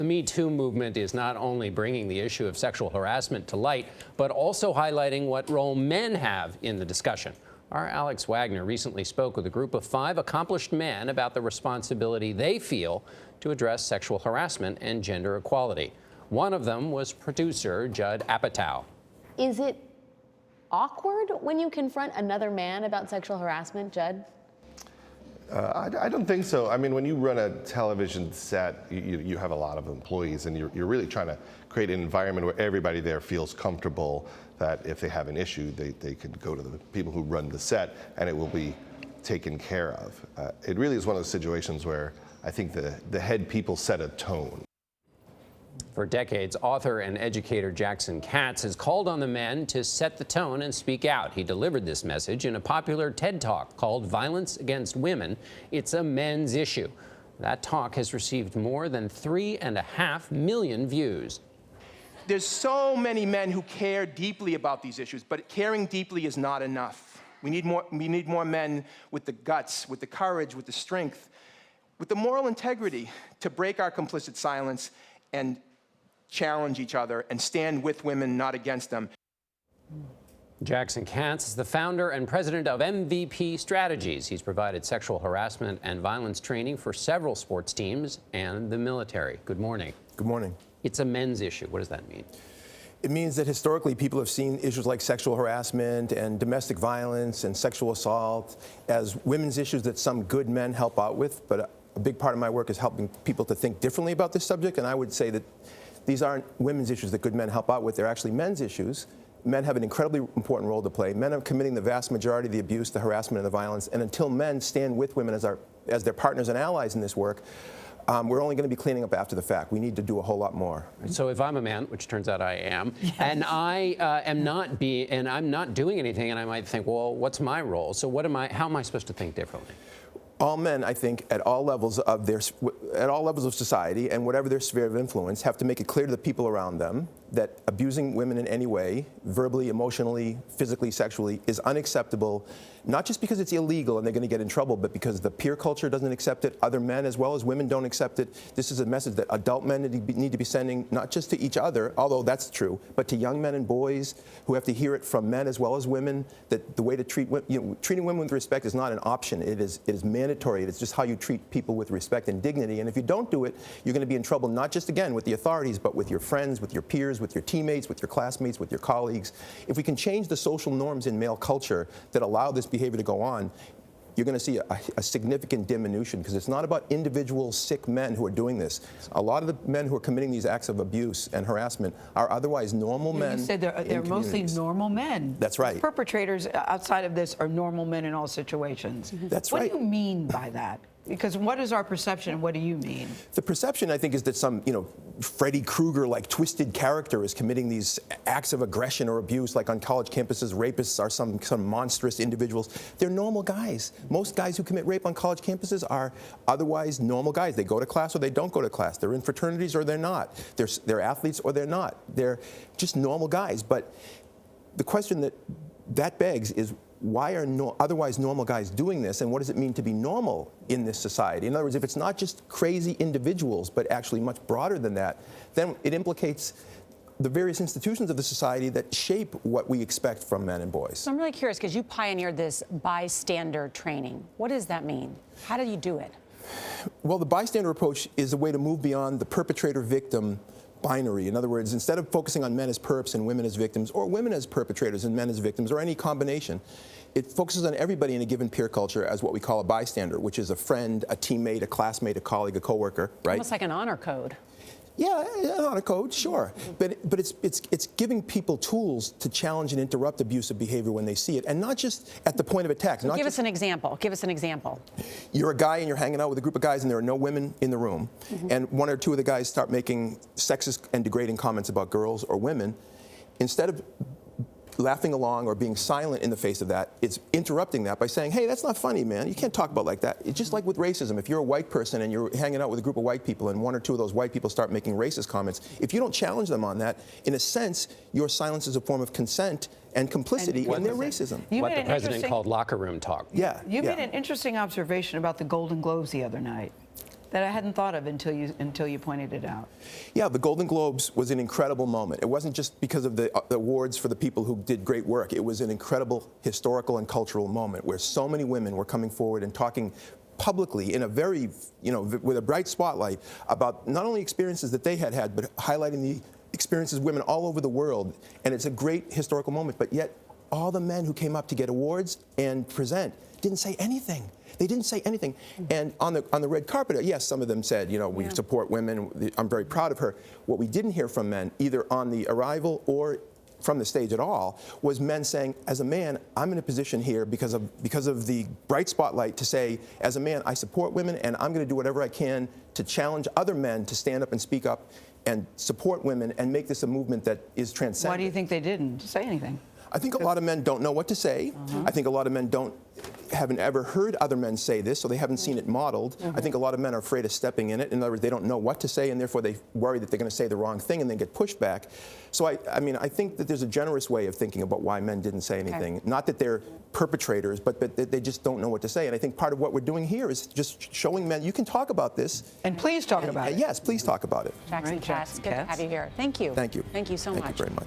The Me Too movement is not only bringing the issue of sexual harassment to light, but also highlighting what role men have in the discussion. Our Alex Wagner recently spoke with a group of 5 accomplished men about the responsibility they feel to address sexual harassment and gender equality. One of them was producer Judd Apatow. Is it awkward when you confront another man about sexual harassment, Judd? I don't think so. I mean, when you run a television set, you have a lot of employees, and you're really trying to create an environment where everybody there feels comfortable that if they have an issue, they can go to the people who run the set, and it will be taken care of. It really is one of those situations where I think the head people set a tone. For decades, author and educator Jackson Katz has called on the men to set the tone and speak out. He delivered this message in a popular TED Talk called Violence Against Women, It's a Men's Issue. That talk has received more than 3.5 million views. There's so many men who care deeply about these issues, but caring deeply is not enough. We need more men with the guts, with the courage, with the strength, with the moral integrity to break our complicit silence and challenge each other and stand with women, not against them. Jackson Katz is the founder and president of MVP Strategies. He's provided sexual harassment and violence training for several sports teams and the military. Good morning. Good morning. It's a men's issue. What does that mean? It means that historically people have seen issues like sexual harassment and domestic violence and sexual assault as women's issues that some good men help out with, but a big part of my work is helping people to think differently about this subject, and I would say that these aren't women's issues that good men help out with, they're actually men's issues. Men have an incredibly important role to play. Men are committing the vast majority of the abuse, the harassment, and the violence, and until men stand with women as their partners and allies in this work, we're only going to be cleaning up after the fact. We need to do a whole lot more. So if I'm a man, which turns out I am, yes, and I'm not doing anything, and I might think, well, what's my role? So how am I supposed to think differently? All men, I think, at all levels of society and whatever their sphere of influence, have to make it clear to the people around them that abusing women in any way, verbally, emotionally, physically, sexually, is unacceptable, not just because it's illegal and they're going to get in trouble, but because the peer culture doesn't accept it, other men as well as women don't accept it. This is a message that adult men need to be sending, not just to each other, although that's true, but to young men and boys who have to hear it from men as well as women, that the way to treat women, treating women with respect is not an option. It is mandatory. It's just how you treat people with respect and dignity. And if you don't do it, you're going to be in trouble, not just, again, with the authorities, but with your friends, with your peers, with your teammates, with your classmates, with your colleagues. If we can change the social norms in male culture that allow this behavior to go on, you're going to see a significant diminution, because it's not about individual sick men who are doing this. A lot of the men who are committing these acts of abuse and harassment are otherwise normal men. You said they're mostly normal men. That's right. The perpetrators outside of this are normal men in all situations. That's right. What do you mean by that? Because what is our perception and what do you mean? The perception, I think, is that some, Freddy Krueger-like twisted character is committing these acts of aggression or abuse, like on college campuses. Rapists are some monstrous individuals. They're normal guys. Most guys who commit rape on college campuses are otherwise normal guys. They go to class or they don't go to class. They're in fraternities or they're not. They're athletes or they're not. They're just normal guys. But the question that begs is, why are otherwise normal guys doing this, and what does it mean to be normal in this society? In other words, if it's not just crazy individuals, but actually much broader than that, then it implicates the various institutions of the society that shape what we expect from men and boys. So I'm really curious, because you pioneered this bystander training. What does that mean? How do you do it? Well, the bystander approach is a way to move beyond the perpetrator-victim binary. In other words, instead of focusing on men as perps and women as victims, or women as perpetrators and men as victims, or any combination, it focuses on everybody in a given peer culture as what we call a bystander, which is a friend, a teammate, a classmate, a colleague, a coworker, right? Almost like an honor code. Yeah, on a code, sure. But it's giving people tools to challenge and interrupt abusive behavior when they see it, and not just at the point of attack. So give us an example. Give us an example. You're a guy and you're hanging out with a group of guys and there are no women in the room, and one or two of the guys start making sexist and degrading comments about girls or women. Instead of laughing along or being silent in the face of that, it's interrupting that by saying, hey, that's not funny, man. You can't talk about like that. It's just like with racism. If you're a white person and you're hanging out with a group of white people and one or two of those white people start making racist comments, if you don't challenge them on that, in a sense, your silence is a form of consent and complicity in their racism. What the president called locker room talk. Yeah. You made an interesting observation about the Golden Globes the other night. that I hadn't thought of until you pointed it out. Yeah, the Golden Globes was an incredible moment. It wasn't just because of the awards for the people who did great work. It was an incredible historical and cultural moment where so many women were coming forward and talking publicly in a very, with a bright spotlight about not only experiences that they had had, but highlighting the experiences of women all over the world. And it's a great historical moment, but yet all the men who came up to get awards and present didn't say anything. They didn't say anything. And on the red carpet, yes, some of them said, we support women. I'm very proud of her. What we didn't hear from men, either on the arrival or from the stage at all, was men saying, as a man, I'm in a position here because of the bright spotlight to say, as a man, I support women and I'm going to do whatever I can to challenge other men to stand up and speak up and support women and make this a movement that is transcendent. Why do you think they didn't say anything? I think a lot of men don't know what to say. I think a lot of men haven't ever heard other men say this, so they haven't seen it modeled. I think a lot of men are afraid of stepping in it. In other words, they don't know what to say, and therefore they worry that they're going to say the wrong thing and then get pushed back. So I mean, I think that there's a generous way of thinking about why men didn't say anything. Okay. Not that they're perpetrators, but that they just don't know what to say. And I think part of what we're doing here is just showing men, you can talk about this. And please talk about it. Yes, please talk about it. Jackson Katz, good to have you here. Thank you. Thank you. Thank you so much. Thank you very much.